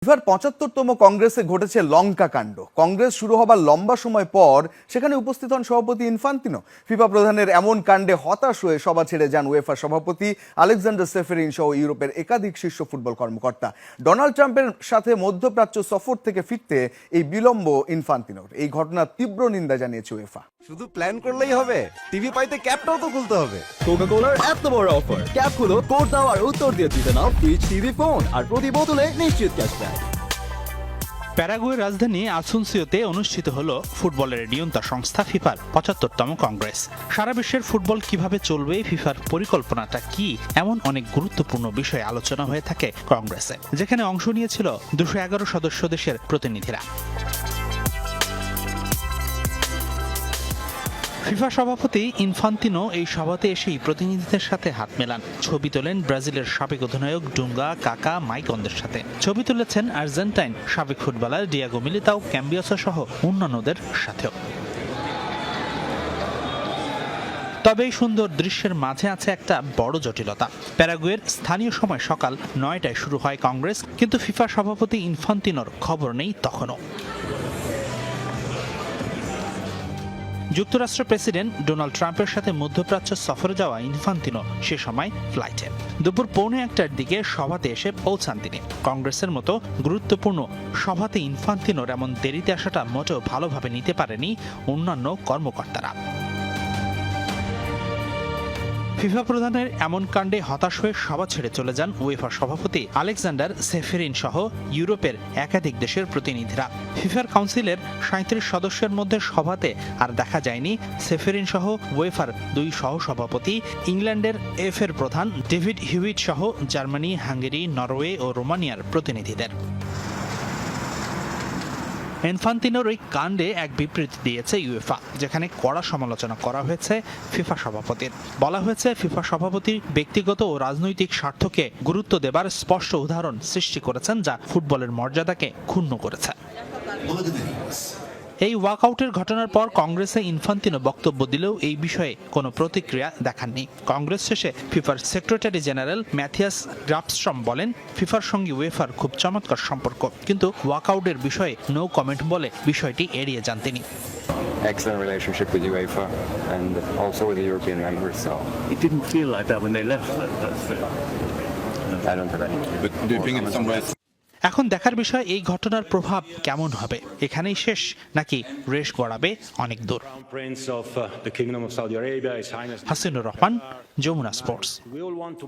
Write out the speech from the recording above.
ফিফার ৭৫তম কংগ্রেসে ঘটেছে লঙ্কা কাণ্ড। কংগ্রেস শুরু হবার লম্বা সময় পর সেখানে উপস্থিত হন সভাপতি ইনফান্তিনো। ফিফা প্রধানের এমন কাণ্ডে হতাশ হয়ে সভা ছেড়ে যান উয়েফা সভাপতি আলেকজান্ডার সেফেরিন সহ ইউরোপের একাধিক শীর্ষ ফুটবল কর্মকর্তা। ডোনাল্ড ট্রাম্পের সাথে মধ্যপ্রাচ্য সফর থেকে ফিরতে এই বিলম্ব ইনফান্তিনোর। এই ঘটনার তীব্র নিন্দা জানিয়েছে উয়েফা। শুধু প্ল্যান করলেই হবে, টিভি পাইতে ক্যাপটাও তো খুলতে হবে। কোকা-কোলার এত বড় অফার, ক্যাপ গুলো কোড দাও আর উত্তর দিয়ে জিতে নাও ফ্রি টিভি ফোন আর প্রতি বোতলে নিশ্চিত ক্যাশব্যাক। প্যারাগুয়ের রাজধানী আসুনসিওতে অনুষ্ঠিত হলো ফুটবলের নিয়ন্তা সংস্থা ফিফার ৭৫তম কংগ্রেস। সারা বিশ্বের ফুটবল কিভাবে চলবে, ফিফার পরিকল্পনাটা কি, এমন অনেক গুরুত্বপূর্ণ বিষয়ে আলোচনা হয়ে থাকে কংগ্রেসে, যেখানে অংশ নিয়েছিল ২১১ সদস্য দেশের প্রতিনিধিরা। ফিফা সভাপতি ইনফান্তিনো এই সভাতে এসেই প্রতিনিধিদের সাথে হাত মেলান। ছবি তোলেন ব্রাজিলের সাবেক অধিনায়ক ডুঙ্গা, কাকা, মাইকনদের সাথে। ছবি তুলেছেন আর্জেন্টাইন সাবেক ফুটবলার ডিয়াগো মিলিতাও, ক্যাম্বিয়াসো সহ অন্যান্যদের সাথেও। তবে এই সুন্দর দৃশ্যের মাঝে আছে একটা বড় জটিলতা। প্যারাগুয়ের স্থানীয় সময় সকাল ৯টায় শুরু হয় কংগ্রেস, কিন্তু ফিফা সভাপতি ইনফান্তিনোর খবর নেই তখনও। যুক্তরাষ্ট্র প্রেসিডেন্ট ডোনাল্ড ট্রাম্পের সাথে মধ্যপ্রাচ্য সফরে যাওয়া ইনফান্তিনো সে সময় ফ্লাইটে। দুপুর ১:৩০টার দিকে সভাতে এসে পৌঁছান তিনি। কংগ্রেসের মতো গুরুত্বপূর্ণ সভাতে ইনফান্তিনোর এমন দেরিতে আসাটা মোটেও ভালোভাবে নিতে পারেনি অন্যান্য কর্মকর্তারা। ফিফা প্রধানের এমন কাণ্ডে হতাশ হয়ে সভা ছেড়ে চলে যান উয়েফা সভাপতি আলেকজান্ডার সেফেরিন সহ ইউরোপের একাধিক দেশের প্রতিনিধিরা। ফিফার কাউন্সিলের ৩৭ সদস্যের মধ্যে সভাতে আর দেখা যায়নি সেফেরিন সহ উয়েফার ২ সহসভাপতি, ইংল্যান্ডের এর প্রধান ডেভিড হিউইট সহ জার্মানি, হাঙ্গেরি, নরওয়ে ও রোমানিয়ার প্রতিনিধিদের। ইনফান্তিনোর ওই কাণ্ডে এক বিবৃতি দিয়েছে ইউএফা, যেখানে কড়া সমালোচনা করা হয়েছে ফিফা সভাপতির। বলা হয়েছে, ফিফা সভাপতি ব্যক্তিগত ও রাজনৈতিক স্বার্থকে গুরুত্ব দেবার স্পষ্ট উদাহরণ সৃষ্টি করেছেন, যা ফুটবলের মর্যাদাকে ক্ষুণ্ণ করেছে। এই ওয়াকআউটের ঘটনার পর কংগ্রেসে ইনফান্তিনো বক্তব্য দিলেও এই বিষয়ে কোনো প্রতিক্রিয়া দেখাননি। কংগ্রেস শেষে ফিফার সেক্রেটারি জেনারেল ম্যাথিয়াস গ্রাফস্ট্রম বলেন, ফিফার সঙ্গে উয়েফার খুব চমৎকার সম্পর্ক, কিন্তু ওয়াকআউটের বিষয়ে নো কমেন্ট বলে বিষয়টি এড়িয়ে যান তিনি। Excellent relationship with UEFA and also with the European members, so It didn't feel like that when they left. That's fair. I don't have any. But do you think it's somewhere? এখন দেখার বিষয় এই ঘটনার প্রভাব কেমন হবে। এখানেই শেষ নাকি রেশ গড়াবে অনেক দূর। Prince of the Kingdom of Saudi Arabia, His Highness. Hasinur Rahman, Jamuna sports. We all want to